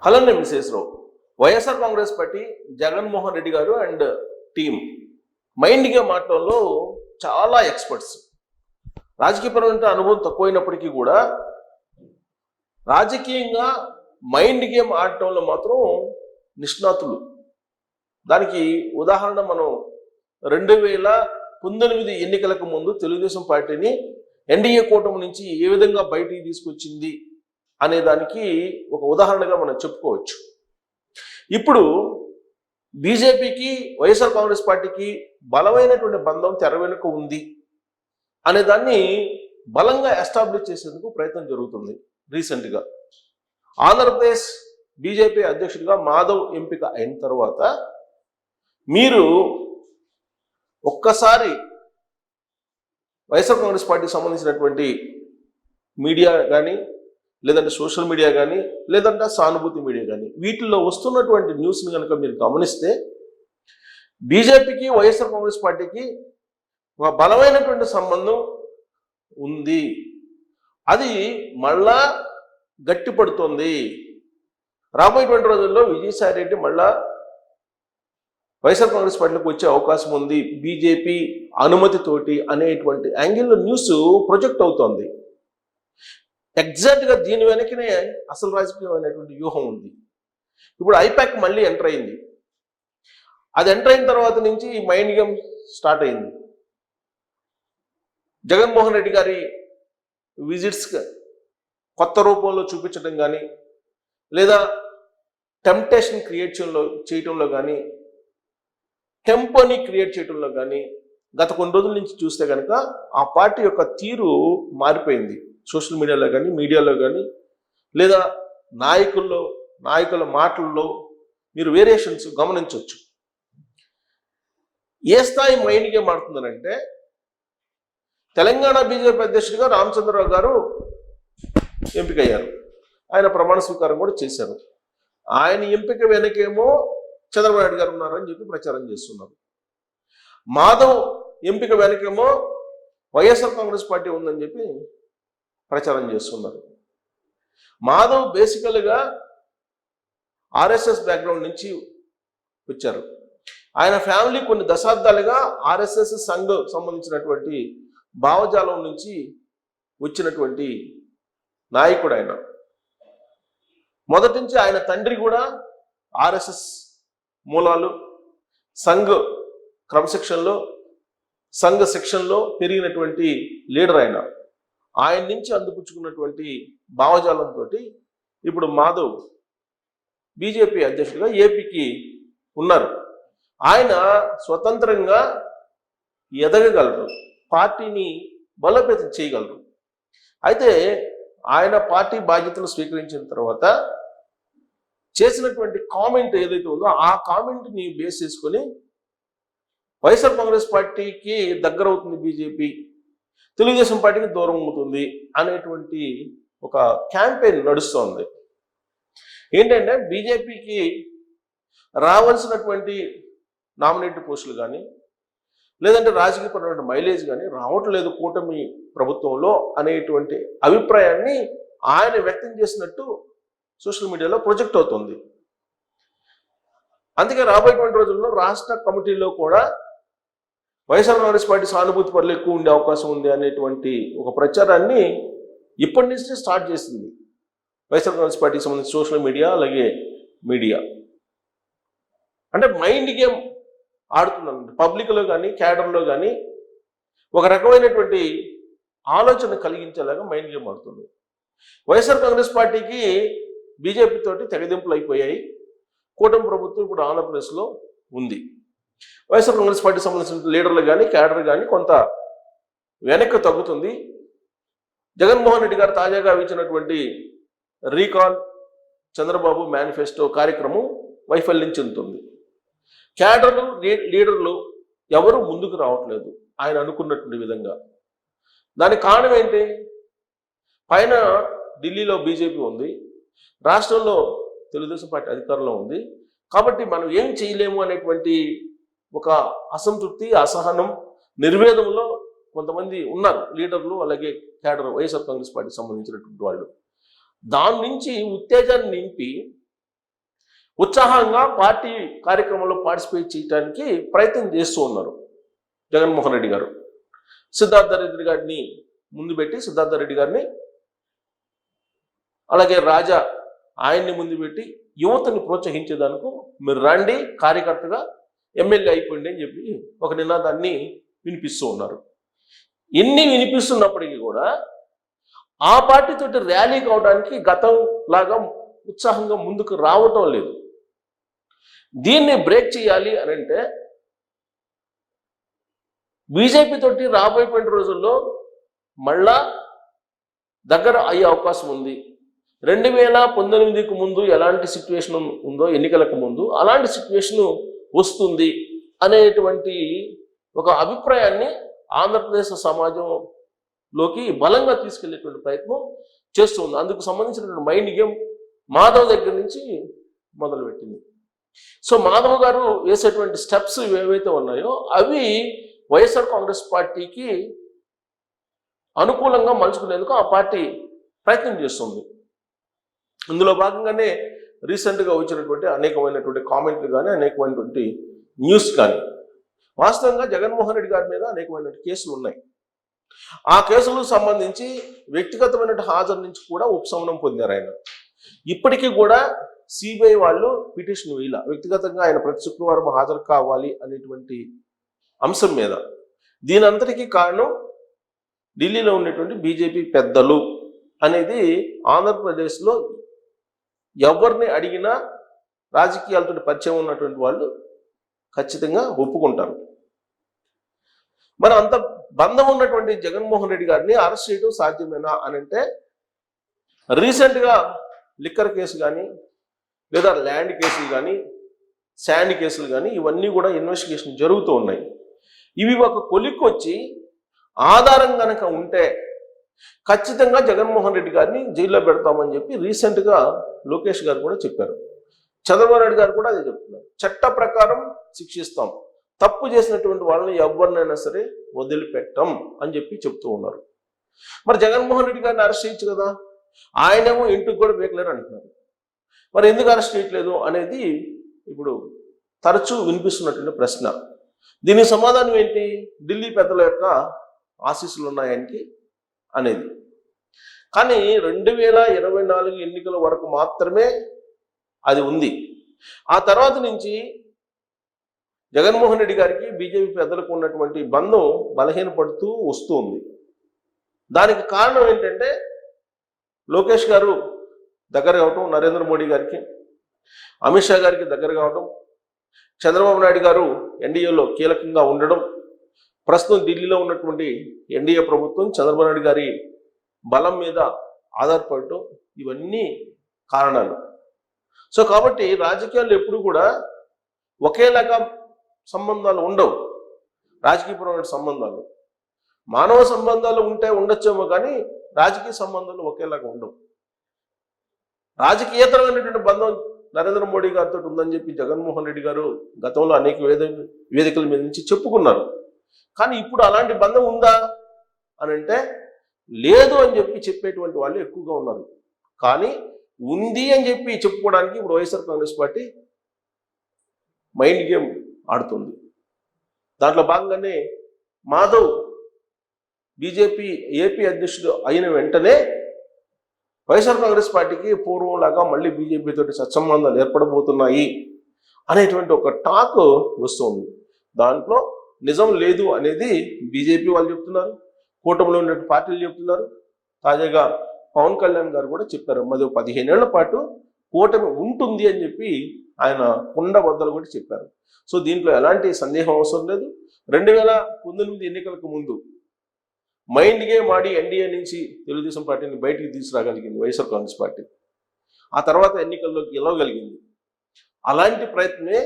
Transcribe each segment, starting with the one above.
Hello నేను విశేషరావు. YSR Congress party Jaganmohan Reddy గారు and team mind game ఆడటంలో చాలా ఎక్స్పర్ట్స్. రాజకీయపరమైన అనుభవం తక్కువైనప్పటికీ కూడా రాజకీయంగా మైండ్ గేమ్ ఆడటంలో మాత్రం నిష్ణాతులు. దానికి ఉదాహరణ మనం 2019 ఎన్నికలకు ముందు తెలుగుదేశం పార్టీని ఎన్డీఏ కూటమి నుంచి ఏ విధంగా బయటికి తీసుకొచ్చింది అనే దానికి ఒక ఉదాహరణగా మనం చెప్పుకోవచ్చు. ఇప్పుడు బీజేపీకి వైఎస్ఆర్ కాంగ్రెస్ పార్టీకి బలమైనటువంటి బంధం తెర వెనుక ఉంది అనే దాన్ని బలంగా ఎస్టాబ్లిష్ చేసేందుకు ప్రయత్నం జరుగుతుంది. రీసెంట్గా ఆంధ్రప్రదేశ్ బీజేపీ అధ్యక్షుడిగా మాధవ్ ఎంపిక అయిన తర్వాత మీరు ఒక్కసారి వైఎస్ఆర్ కాంగ్రెస్ పార్టీకి సంబంధించినటువంటి మీడియా కానీ, లేదంటే సోషల్ మీడియా కానీ, లేదంటే సానుభూతి మీడియా కానీ, వీటిల్లో వస్తున్నటువంటి న్యూస్ని కనుక మీరు గమనిస్తే బీజేపీకి వైఎస్ఆర్ కాంగ్రెస్ పార్టీకి ఒక బలమైనటువంటి సంబంధం ఉంది. అది మళ్ళా గట్టిపడుతుంది. రాబోయేటువంటి రోజుల్లో విజయసాయి రెడ్డి మళ్ళా వైఎస్ఆర్ కాంగ్రెస్ పార్టీలోకి వచ్చే అవకాశం ఉంది బీజేపీ అనుమతితోటి అనేటువంటి యాంగిల్లో న్యూస్ ప్రొజెక్ట్ అవుతోంది. ఎగ్జాక్ట్గా దీని వెనకనే అసలు రాజకీయమైనటువంటి వ్యూహం ఉంది. ఇప్పుడు ఐపాక్ మళ్ళీ ఎంటర్ అయింది. అది ఎంటర్ అయిన తర్వాత నుంచి మైండ్ గేమ్ స్టార్ట్ అయింది. జగన్మోహన్ రెడ్డి గారి విజిట్స్ కొత్త రూపంలో చూపించడం కానీ, లేదా టెంప్టేషన్ క్రియేట్ చేయడంలో కానీ, టెంపోని క్రియేట్ చేయడంలో కానీ గత కొన్ని రోజుల నుంచి చూస్తే కనుక ఆ పార్టీ యొక్క తీరు మారిపోయింది. సోషల్ మీడియాలో కానీ, మీడియాలో కానీ, లేదా నాయకుల మాటల్లో మీరు వేరియేషన్స్ గమనించవచ్చు. ఏ స్థాయి మైండ్ గేమ్ ఆడుతుందనంటే, తెలంగాణ బీజేపీ అధ్యక్షుడిగా రామచంద్రరావు గారు ఎంపికయ్యారు. ఆయన ప్రమాణ స్వీకారం కూడా చేశారు. ఆయన ఎంపిక వెనకేమో చంద్రబాబు నాయుడు గారు ఉన్నారని చెప్పి ప్రచారం చేస్తున్నారు. మాధవ్ ఎంపిక వెనకేమో వైఎస్ఆర్ కాంగ్రెస్ పార్టీ ఉందని చెప్పి ప్రచారం చేస్తున్నారు. మాధవ్ బేసికల్గా ఆర్ఎస్ఎస్ బ్యాక్గ్రౌండ్ నుంచి వచ్చారు. ఆయన ఫ్యామిలీ కొన్ని దశాబ్దాలుగా ఆర్ఎస్ఎస్ సంఘ్ సంబంధించినటువంటి భావజాలం నుంచి వచ్చినటువంటి నాయకుడు ఆయన. మొదటి నుంచి ఆయన తండ్రి కూడా ఆర్ఎస్ఎస్ మూలాలు, సంఘ్ క్రమశిక్షణలో, సంఘ శిక్షణలో పెరిగినటువంటి లీడర్ ఆయన నుంచి అందిపుచ్చుకున్నటువంటి భావజాలంతో ఇప్పుడు మాధవ్ బీజేపీ అధ్యక్షుడిగా ఏపీకి ఉన్నారు. ఆయన స్వతంత్రంగా ఎదగగలరు, పార్టీని బలోపేతం చేయగలరు. అయితే ఆయన పార్టీ బాధ్యతలు స్వీకరించిన తర్వాత చేసినటువంటి కామెంట్ ఏదైతే ఉందో ఆ కామెంట్ని బేస్ చేసుకొని వైఎస్ఆర్ కాంగ్రెస్ పార్టీకి దగ్గర అవుతుంది బీజేపీ, తెలుగుదేశం పార్టీకి దూరం అవుతుంది అనేటువంటి ఒక క్యాంపెయిన్ నడుస్తోంది. ఏంటంటే బీజేపీకి రావాల్సినటువంటి నామినేటెడ్ పోస్టులు కానీ, లేదంటే రాజకీయపరమైన మైలేజ్ కానీ రావట్లేదు కూటమి ప్రభుత్వంలో అనేటువంటి అభిప్రాయాన్ని ఆయన వ్యక్తం చేసినట్టు సోషల్ మీడియాలో ప్రొజెక్ట్ అవుతుంది. అందుకే రాబోయేటువంటి రోజుల్లో రాష్ట్ర కమిటీలో కూడా వైఎస్ఆర్ కాంగ్రెస్ పార్టీ సానుభూతి పనులు ఎక్కువ ఉండే అవకాశం ఉంది అనేటువంటి ఒక ప్రచారాన్ని ఇప్పటి నుంచి స్టార్ట్ చేసింది వైఎస్ఆర్ కాంగ్రెస్ పార్టీకి సంబంధించి సోషల్ మీడియా, అలాగే మీడియా. అంటే మైండ్ గేమ్ ఆడుతుందండి. పబ్లిక్లో కానీ, క్యాడర్లో కానీ ఒక రకమైనటువంటి ఆలోచన కలిగించేలాగా మైండ్ గేమ్ ఆడుతుంది. వైఎస్ఆర్ కాంగ్రెస్ పార్టీకి బీజేపీ తోటి తెగదింపులు అయిపోయాయి. కూటమి ప్రభుత్వం ఇప్పుడు ఆంధ్రప్రదేశ్లో ఉంది. వైఎస్ఆర్ కాంగ్రెస్ పార్టీకి సంబంధించిన లీడర్లు కానీ, క్యాడర్ కానీ కొంత వెనక్కి తగ్గుతుంది. జగన్మోహన్ రెడ్డి గారు తాజాగా ఇచ్చినటువంటి రీకాల్ చంద్రబాబు మేనిఫెస్టో కార్యక్రమం వైఫల్యం చెందుతుంది. క్యాడర్లు, లీడర్లు ఎవరు ముందుకు రావట్లేదు ఆయన అనుకున్నటువంటి విధంగా. దానికి కారణం ఏంటి? పైన ఢిల్లీలో బీజేపీ ఉంది, రాష్ట్రంలో తెలుగుదేశం పార్టీ అధికారంలో ఉంది. కాబట్టి మనం ఏం చేయలేము అనేటువంటి ఒక అసంతృప్తి, అసహనం, నిర్వేదంలో కొంతమంది ఉన్నారు లీడర్లు, అలాగే క్యాడర్ వైఎస్ఆర్ కాంగ్రెస్ పార్టీకి సంబంధించినటువంటి వాళ్ళు. దాని నుంచి ఉత్తేజాన్ని నింపి ఉత్సాహంగా పార్టీ కార్యక్రమంలో పార్టిసిపేట్ చేయడానికి ప్రయత్నం చేస్తూ ఉన్నారు జగన్మోహన్ రెడ్డి గారు. సిద్ధార్థ రెడ్డి గారిని ముందు పెట్టి, సిద్ధార్థ రెడ్డి గారిని అలాగే రాజా ఆయన్ని ముందు పెట్టి యువతని ప్రోత్సహించేదానికి మీరు రండి, కార్యకర్తగా ఎమ్మెల్యే అయిపోయింది అని చెప్పి ఒక నినాదాన్ని వినిపిస్తూ ఉన్నారు. ఎన్ని వినిపిస్తున్నప్పటికీ కూడా ఆ పార్టీతోటి ర్యాలీ కావడానికి గతం లాగా ఉత్సాహంగా ముందుకు రావటం లేదు. దీన్ని బ్రేక్ చేయాలి అని అంటే బీజేపీ తోటి రాబోయేటువంటి రోజుల్లో మళ్ళా దగ్గర అయ్యే అవకాశం ఉంది. 2019కు ముందు ఎలాంటి సిచ్యువేషన్ ఉందో ఎన్నికలకు ముందు అలాంటి సిచ్యువేషన్ వస్తుంది అనేటువంటి ఒక అభిప్రాయాన్ని ఆంధ్రప్రదేశ్ సమాజంలోకి బలంగా తీసుకెళ్లేటువంటి ప్రయత్నం చేస్తుంది. అందుకు సంబంధించినటువంటి మైండ్ గేమ్ మాధవ్ దగ్గర నుంచి మొదలుపెట్టింది. సో మాధవ్ గారు వేసేటువంటి స్టెప్స్ ఏవైతే ఉన్నాయో అవి వైఎస్ఆర్ కాంగ్రెస్ పార్టీకి అనుకూలంగా మలుచుకునేందుకు ఆ పార్టీ ప్రయత్నం చేస్తుంది. ఇందులో భాగంగానే రీసెంట్గా వచ్చినటువంటి అనేకమైనటువంటి కామెంట్లు కానీ, అనేకమైనటువంటి న్యూస్ కానీ, వాస్తవంగా జగన్మోహన్ రెడ్డి గారి మీద అనేకమైనటువంటి కేసులు ఉన్నాయి. ఆ కేసులకు సంబంధించి వ్యక్తిగతమైన హాజరు నుంచి కూడా ఉపశమనం పొందారు ఆయన. ఇప్పటికీ కూడా సిబిఐ వాళ్ళు పిటిషన్ వేయాల వ్యక్తిగతంగా ఆయన ప్రతి శుక్రవారం హాజరు కావాలి అనేటువంటి అంశం మీద. దీనంతటికీ కారణం ఢిల్లీలో ఉన్నటువంటి బీజేపీ పెద్దలు అనేది ఆంధ్రప్రదేశ్లో ఎవరిని అడిగినా రాజకీయాలతో పరిచయం ఉన్నటువంటి వాళ్ళు ఖచ్చితంగా ఒప్పుకుంటారు. మరి అంత బంధం ఉన్నటువంటి జగన్మోహన్ రెడ్డి గారిని అరెస్ట్ చేయడం సాధ్యమేనా అని అంటే రీసెంట్గా లిక్కర్ కేసు కానీ, లేదా ల్యాండ్ కేసులు కానీ, శాండ్ కేసులు కానీ ఇవన్నీ కూడా ఇన్వెస్టిగేషన్ జరుగుతూ ఉన్నాయి. ఇవి ఒక కొలిక్కొచ్చి ఆధారం కనుక ఉంటే ఖచ్చితంగా జగన్మోహన్ రెడ్డి గారిని జైల్లో పెడతామని చెప్పి రీసెంట్గా లోకేష్ గారు కూడా చెప్పారు. చంద్రబాబు నాయుడు గారు కూడా అదే చెప్తున్నారు. చట్ట ప్రకారం శిక్షిస్తాం, తప్పు చేసినటువంటి వాళ్ళని ఎవరినైనా సరే వదిలిపెట్టం అని చెప్పి చెప్తూ ఉన్నారు. మరి జగన్మోహన్ రెడ్డి గారిని అరెస్ట్ చేయొచ్చు కదా, ఆయనేమో ఇంటికి కూడా వేయలేరు అంటున్నారు. మరి ఎందుకు అరెస్ట్ చేయట్లేదు అనేది ఇప్పుడు తరచూ వినిపిస్తున్నటువంటి ప్రశ్న. దీనికి సమాధానం ఏంటి? ఢిల్లీ పెద్దల యొక్క ఆశీస్సులు ఉన్నాయనికి అనేది. కానీ 2024 ఎన్నికల వరకు మాత్రమే అది ఉంది. ఆ తర్వాత నుంచి జగన్మోహన్ రెడ్డి గారికి బీజేపీ పెద్దలకు ఉన్నటువంటి బంధం బలహీనపడుతూ వస్తూ ఉంది. దానికి కారణం ఏంటంటే లోకేష్ గారు దగ్గర కావటం, నరేంద్ర మోడీ గారికి, అమిత్ షా గారికి దగ్గర కావటం, చంద్రబాబు నాయుడు గారు ఎన్డీఏలో కీలకంగా ఉండడం, ప్రస్తుతం ఢిల్లీలో ఉన్నటువంటి ఎన్డీఏ ప్రభుత్వం చంద్రబాబు నాయుడు గారి బలం మీద ఆధారపడటం, ఇవన్నీ కారణాలు. సో కాబట్టి రాజకీయాల్లో ఎప్పుడు కూడా ఒకేలాగా సంబంధాలు ఉండవు. రాజకీయపరమైన సంబంధాలు, మానవ సంబంధాలు ఉంటే ఉండొచ్చేమో కానీ రాజకీయ సంబంధాలు ఒకేలాగా ఉండవు. రాజకీయేతరమైనటువంటి బంధం నరేంద్ర మోడీ గారితో ఉందని చెప్పి జగన్మోహన్ రెడ్డి గారు గతంలో అనేక వేదికల మీద నుంచి చెప్పుకున్నారు. కానీ ఇప్పుడు అలాంటి బంధం ఉందా అని అంటే లేదు అని చెప్పి చెప్పేటువంటి వాళ్ళు ఎక్కువగా ఉన్నారు. కానీ ఉంది అని చెప్పి చెప్పుకోవడానికి ఇప్పుడు YSR Congress party mind game ఆడుతుంది. దాంట్లో భాగంగానే మాధవ్ బీజేపీ ఏపీ అధ్యక్షుడు అయిన వెంటనే వైఎస్ఆర్ కాంగ్రెస్ పార్టీకి పూర్వంలాగా మళ్ళీ బీజేపీ తోటి సత్సంబంధాలు ఏర్పడబోతున్నాయి అనేటువంటి ఒక టాక్ వస్తుంది. దాంట్లో నిజం లేదు అనేది బీజేపీ వాళ్ళు చెప్తున్నారు, కూటమిలో ఉన్న పార్టీలు చెప్తున్నారు. తాజాగా పవన్ కళ్యాణ్ గారు కూడా చెప్పారు, మరి 15 ఏళ్ల పాటు కూటమి ఉంటుంది అని చెప్పి ఆయన కుండ బద్దలు కూడా చెప్పారు. సో దీంట్లో ఎలాంటి సందేహం అవసరం లేదు. 2019 ఎన్నికలకు ముందు మైండ్ గేమ్ ఆడి ఎన్డీఏ నుంచి తెలుగుదేశం పార్టీని బయటికి తీసుకురాగలిగింది వైఎస్ఆర్ కాంగ్రెస్ పార్టీ. ఆ తర్వాత ఎన్నికల్లోకి గెలవగలిగింది. అలాంటి ప్రయత్నమే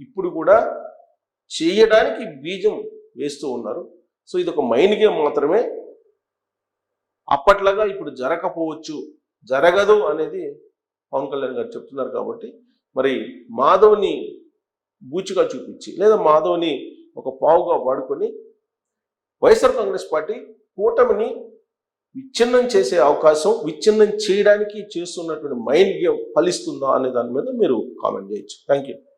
ఇప్పుడు కూడా చేయడానికి బీజం వేస్తూ ఉన్నారు. సో ఇది ఒక మైండ్ గేమ్ మాత్రమే. అప్పట్లాగా ఇప్పుడు జరగకపోవచ్చు, జరగదు అనేది పవన్ కళ్యాణ్ గారు చెప్తున్నారు. కాబట్టి మరి మాధవ్ని బూచిగా చూపించి లేదా మాధవ్ని ఒక పావుగా వాడుకొని వైఎస్ఆర్ కాంగ్రెస్ పార్టీ కూటమిని విచ్ఛిన్నం చేసే అవకాశం, విచ్ఛిన్నం చేయడానికి చేస్తున్నటువంటి మైండ్ గేమ్ ఫలిస్తుందా అనే దాని మీద మీరు కామెంట్ చేయొచ్చు. Thank you.